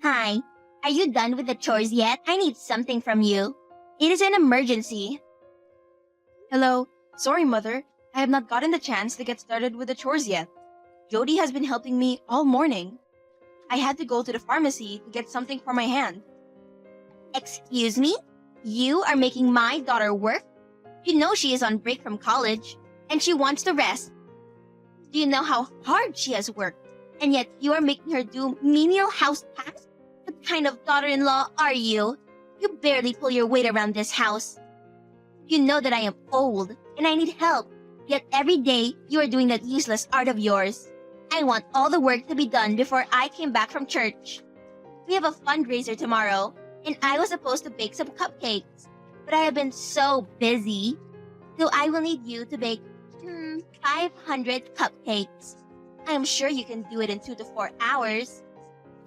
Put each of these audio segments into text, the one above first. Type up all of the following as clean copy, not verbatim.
Hi. Are you done with the chores yet? I need something from you. It is an emergency. Hello. Sorry, Mother. I have not gotten the chance to get started with the chores yet. Jody has been helping me all morning. I had to go to the pharmacy to get something for my hand. Excuse me? You are making my daughter work? You know she is on break from college, and she wants to rest. Do you know how hard she has worked? And yet you are making her do menial house tasks? What kind of daughter-in-law are you? You barely pull your weight around this house. You know that I am old, and I need help. Yet every day, you are doing that useless art of yours. I want all the work to be done before I came back from church. We have a fundraiser tomorrow, and I was supposed to bake some cupcakes. But I have been so busy. So I will need you to bake 500 cupcakes. I am sure you can do it in 2 to 4 hours.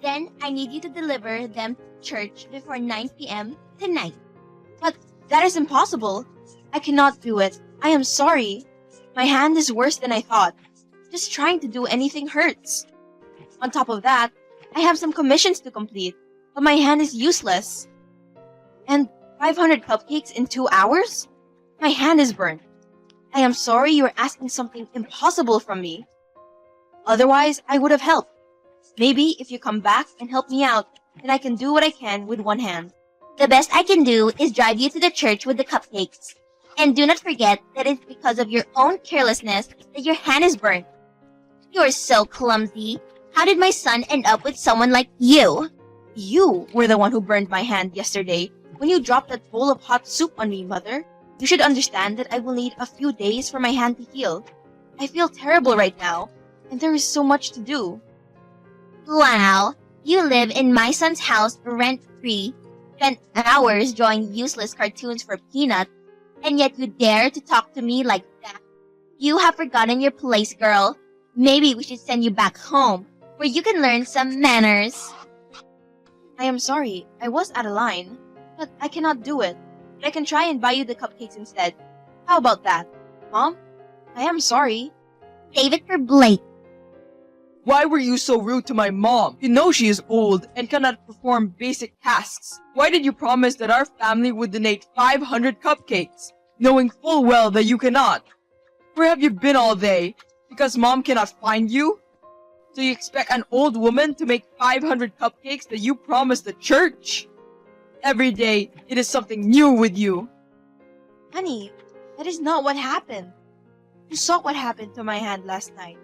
Then I need you to deliver them to church before 9 p.m. tonight. But that is impossible. I cannot do it. I am sorry. My hand is worse than I thought. Just trying to do anything hurts. On top of that, I have some commissions to complete, but my hand is useless. And 500 cupcakes in 2 hours? My hand is burnt. I am sorry you are asking something impossible from me. Otherwise, I would have helped. Maybe if you come back and help me out, then I can do what I can with one hand. The best I can do is drive you to the church with the cupcakes. And do not forget that it's because of your own carelessness that your hand is burnt. You're so clumsy. How did my son end up with someone like you? You were the one who burned my hand yesterday when you dropped that bowl of hot soup on me, Mother. You should understand that I will need a few days for my hand to heal. I feel terrible right now, and there is so much to do. Wow, you live in my son's house rent-free, spend hours drawing useless cartoons for Peanut, and yet you dare to talk to me like that. You have forgotten your place, girl. Maybe we should send you back home, where you can learn some manners. I am sorry, I was out of line, but I cannot do it. But I can try and buy you the cupcakes instead. How about that? Mom? I am sorry. Save it for Blake. Why were you so rude to my mom? You know she is old and cannot perform basic tasks. Why did you promise that our family would donate 500 cupcakes, knowing full well that you cannot? Where have you been all day? Because mom cannot find you? So you expect an old woman to make 500 cupcakes that you promised the church? Every day, it is something new with you. Honey, that is not what happened. You saw what happened to my hand last night.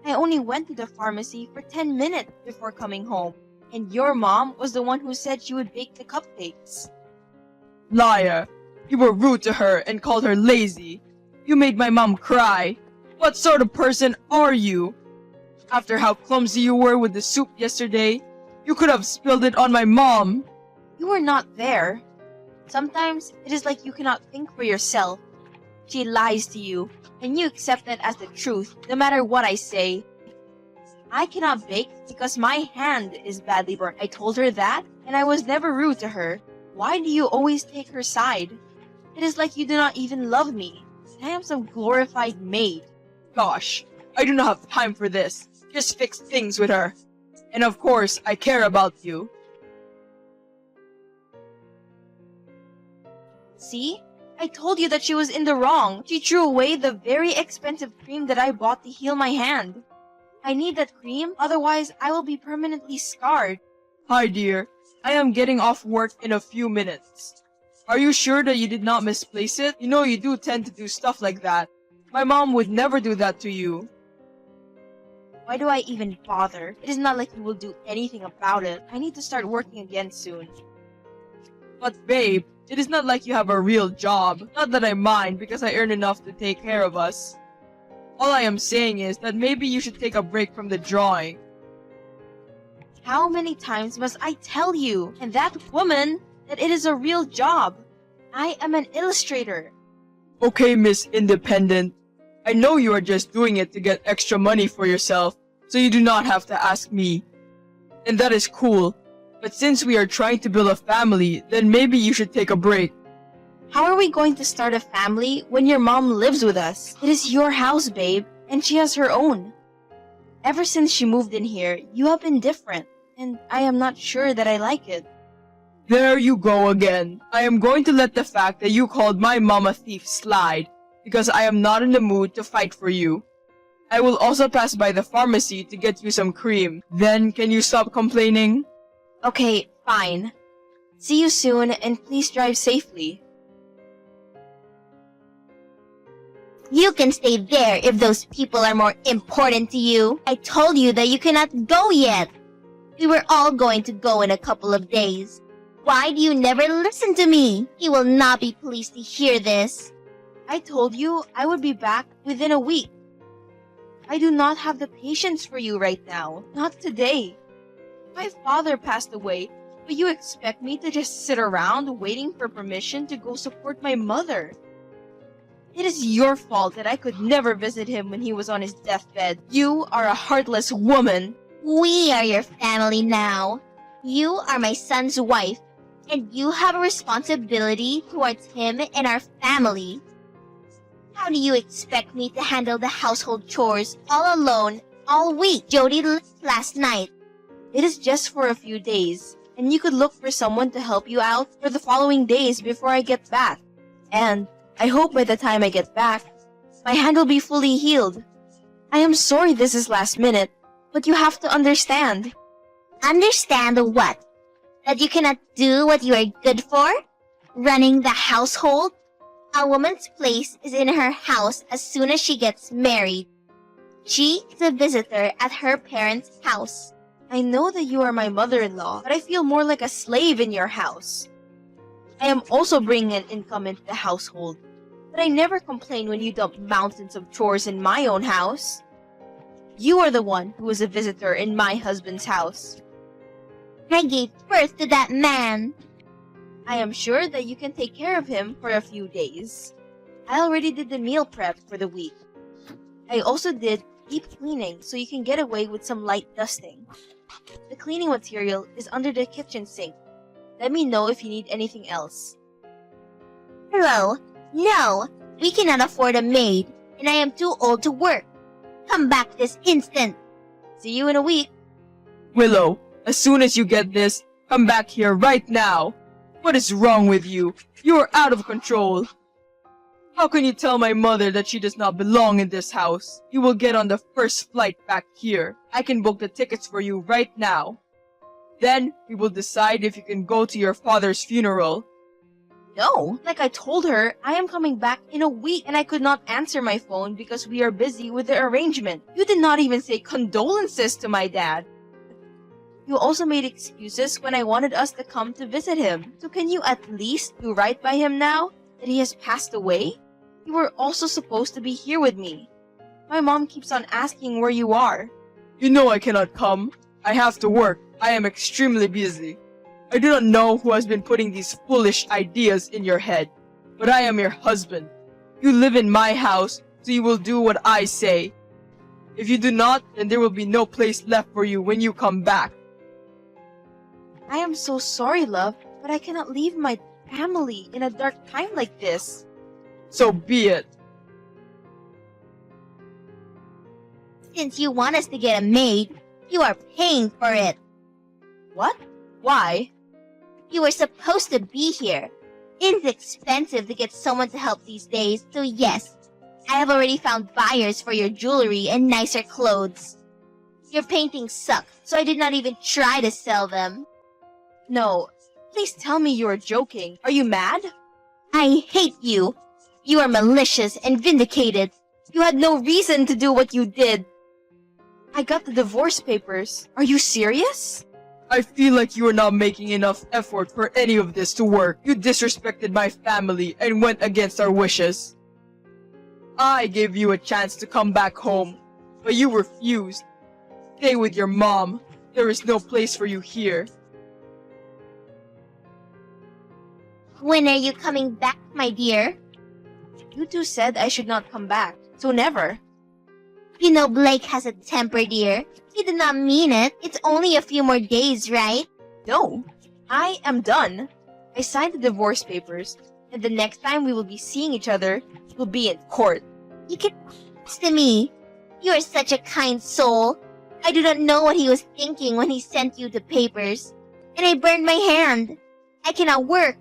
I only went to the pharmacy for 10 minutes before coming home, and your mom was the one who said she would bake the cupcakes. Liar! You were rude to her and called her lazy. You made my mom cry. What sort of person are you? After how clumsy you were with the soup yesterday, you could have spilled it on my mom. You were not there. Sometimes it is like you cannot think for yourself. She lies to you, and you accept that as the truth, no matter what I say. I cannot bake because my hand is badly burnt. I told her that, and I was never rude to her. Why do you always take her side? It is like you do not even love me. I am some glorified maid. Gosh, I do not have time for this. Just fix things with her. And of course, I care about you. See? I told you that she was in the wrong. She threw away the very expensive cream that I bought to heal my hand. I need that cream, otherwise I will be permanently scarred. Hi dear, I am getting off work in a few minutes. Are you sure that you did not misplace it? You know you do tend to do stuff like that. My mom would never do that to you. Why do I even bother? It is not like you will do anything about it. I need to start working again soon. But babe, it is not like you have a real job. Not that I mind because I earn enough to take care of us. All I am saying is that maybe you should take a break from the drawing. How many times must I tell you and that woman that it is a real job? I am an illustrator. Okay, Miss Independent. I know you are just doing it to get extra money for yourself, so you do not have to ask me. And that is cool. But since we are trying to build a family, then maybe you should take a break. How are we going to start a family when your mom lives with us? It is your house, babe, and she has her own. Ever since she moved in here, you have been different, and I am not sure that I like it. There you go again. I am going to let the fact that you called my mom a thief slide, because I am not in the mood to fight for you. I will also pass by the pharmacy to get you some cream. Then, can you stop complaining? Okay, fine. See you soon, and please drive safely. You can stay there if those people are more important to you. I told you that you cannot go yet. We were all going to go in a couple of days. Why do you never listen to me? He will not be pleased to hear this. I told you I would be back within a week. I do not have the patience for you right now. Not today. My father passed away, but you expect me to just sit around waiting for permission to go support my mother. It is your fault that I could never visit him when he was on his deathbed. You are a heartless woman. We are your family now. You are my son's wife, and you have a responsibility towards him and our family. How do you expect me to handle the household chores all alone all week? Jody left last night. It is just for a few days, and you could look for someone to help you out for the following days before I get back. And I hope by the time I get back, my hand will be fully healed. I am sorry this is last minute, but you have to understand. Understand what? That you cannot do what you are good for? Running the household? A woman's place is in her house as soon as she gets married. She is a visitor at her parents' house. I know that you are my mother-in-law, but I feel more like a slave in your house. I am also bringing an income into the household, but I never complain when you dump mountains of chores in my own house. You are the one who is a visitor in my husband's house. I gave birth to that man. I am sure that you can take care of him for a few days. I already did the meal prep for the week. I also did deep cleaning so you can get away with some light dusting. The cleaning material is under the kitchen sink. Let me know if you need anything else. Hello? No, we cannot afford a maid, and I am too old to work. Come back this instant. See you in a week. Willow, as soon as you get this, come back here right now. What is wrong with you? You are out of control. How can you tell my mother that she does not belong in this house? You will get on the first flight back here. I can book the tickets for you right now. Then, we will decide if you can go to your father's funeral. No, like I told her, I am coming back in a week and I could not answer my phone because we are busy with the arrangement. You did not even say condolences to my dad. You also made excuses when I wanted us to come to visit him. So can you at least do right by him now that he has passed away? You were also supposed to be here with me. My mom keeps on asking where you are. You know I cannot come. I have to work. I am extremely busy. I do not know who has been putting these foolish ideas in your head, but I am your husband. You live in my house, so you will do what I say. If you do not, then there will be no place left for you when you come back. I am so sorry, love, but I cannot leave my family in a dark time like this. So be it. Since you want us to get a maid, you are paying for it. What? Why? You were supposed to be here. It is expensive to get someone to help these days, so yes, I have already found buyers for your jewelry and nicer clothes. Your paintings suck, so I did not even try to sell them. No, please tell me you are joking. Are you mad? I hate you. You are malicious and vindicated. You had no reason to do what you did. I got the divorce papers. Are you serious? I feel like you are not making enough effort for any of this to work. You disrespected my family and went against our wishes. I gave you a chance to come back home, but you refused. Stay with your mom. There is no place for you here. When are you coming back, my dear? You two said I should not come back, so never. You know Blake has a temper, dear. He did not mean it. It's only a few more days, right? No, I am done. I signed the divorce papers, and the next time we will be seeing each other will be in court. You can to me. You are such a kind soul. I do not know what he was thinking when he sent you the papers. And I burned my hand. I cannot work.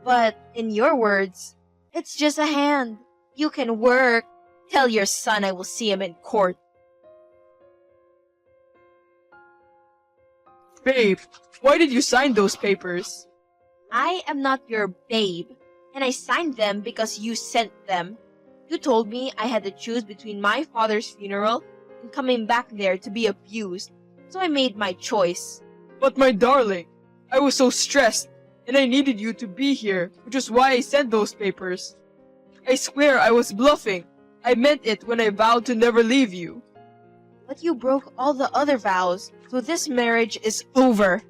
But in your words, it's just a hand. You can work. Tell your son I will see him in court. Babe, why did you sign those papers? I am not your babe, and I signed them because you sent them. You told me I had to choose between my father's funeral and coming back there to be abused, so I made my choice. But my darling, I was so stressed, and I needed you to be here, which is why I sent those papers. I swear I was bluffing. I meant it when I vowed to never leave you. But you broke all the other vows, so this marriage is over.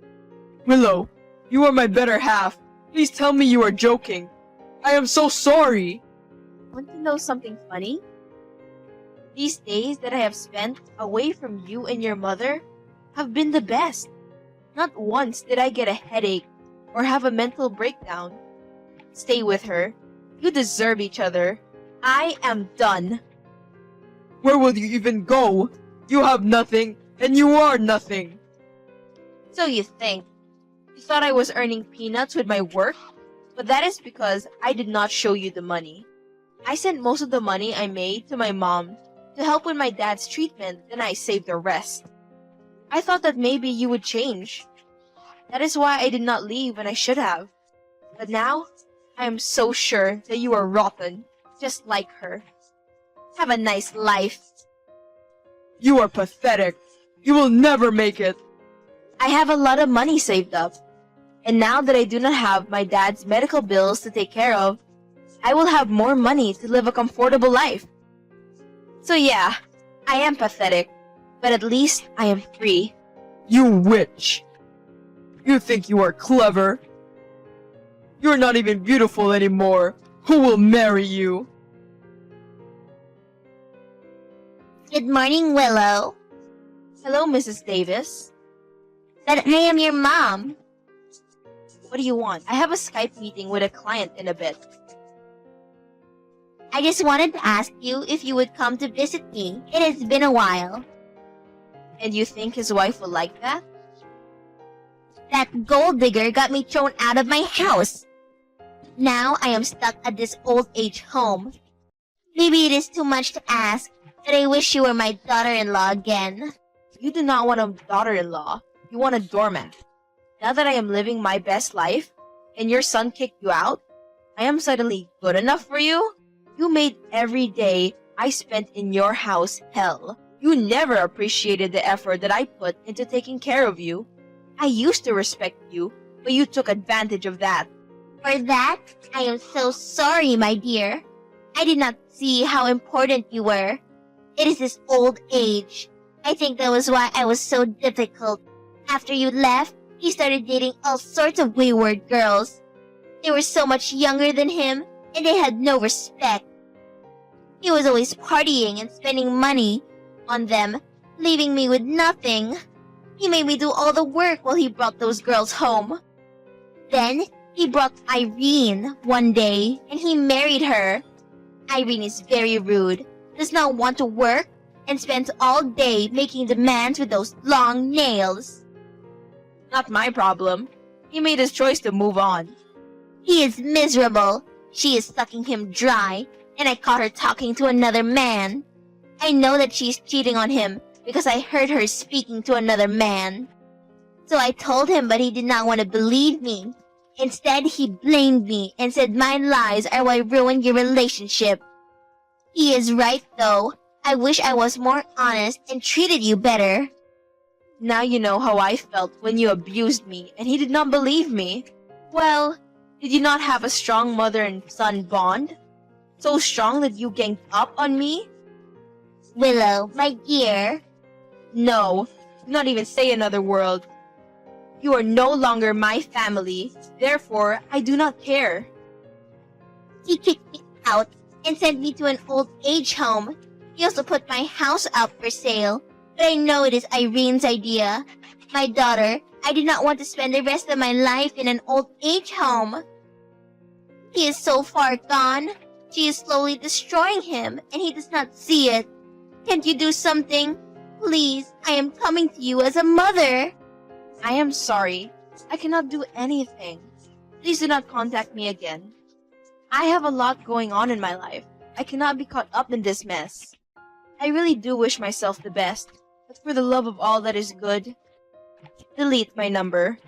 Willow, you are my better half. Please tell me you are joking. I am so sorry. Want to know something funny? These days that I have spent away from you and your mother have been the best. Not once did I get a headache or have a mental breakdown. Stay with her. You deserve each other. I am done. Where will you even go? You have nothing, and you are nothing. So you think. You thought I was earning peanuts with my work? But that is because I did not show you the money. I sent most of the money I made to my mom to help with my dad's treatment, then I saved the rest. I thought that maybe you would change. That is why I did not leave when I should have. But now, I am so sure that you are rotten, just like her. Have a nice life. You are pathetic. You will never make it. I have a lot of money saved up. And now that I do not have my dad's medical bills to take care of, I will have more money to live a comfortable life. So yeah, I am pathetic, but at least I am free. You witch. You think you are clever. You are not even beautiful anymore. Who will marry you? Good morning, Willow. Hello, Mrs. Davis. But I am your mom. What do you want? I have a Skype meeting with a client in a bit. I just wanted to ask you if you would come to visit me. It has been a while. And you think his wife will like that? That gold digger got me thrown out of my house. Now I am stuck at this old age home. Maybe it is too much to ask, but I wish you were my daughter-in-law again. You do not want a daughter-in-law. You want a doormat. Now that I am living my best life, and your son kicked you out, I am suddenly good enough for you? You made every day I spent in your house hell. You never appreciated the effort that I put into taking care of you. I used to respect you, but you took advantage of that. For that, I am so sorry, my dear. I did not see how important you were. It is this old age. I think that was why I was so difficult. After you left, he started dating all sorts of wayward girls. They were so much younger than him, and they had no respect. He was always partying and spending money on them, leaving me with nothing. He made me do all the work while he brought those girls home. Then, he brought Irene one day, and he married her. Irene is very rude, does not want to work, and spends all day making demands with those long nails. Not my problem. He made his choice to move on. He is miserable. She is sucking him dry, and I caught her talking to another man. I know that she is cheating on him because I heard her speaking to another man. So I told him, but he did not want to believe me. Instead, he blamed me and said my lies are what ruined your relationship. He is right, though. I wish I was more honest and treated you better. Now you know how I felt when you abused me and he did not believe me. Well, did you not have a strong mother and son bond? So strong that you ganged up on me? Willow, my dear. No, do not even say another word. You are no longer my family, therefore I do not care. He kicked me out and sent me to an old age home. He also put my house up for sale, but I know it is Irene's idea. My daughter, I do not want to spend the rest of my life in an old age home. He is so far gone. She is slowly destroying him, and he does not see it. Can't you do something? Please, I am coming to you as a mother. I am sorry. I cannot do anything. Please do not contact me again. I have a lot going on in my life. I cannot be caught up in this mess. I really do wish myself the best, but for the love of all that is good, delete my number.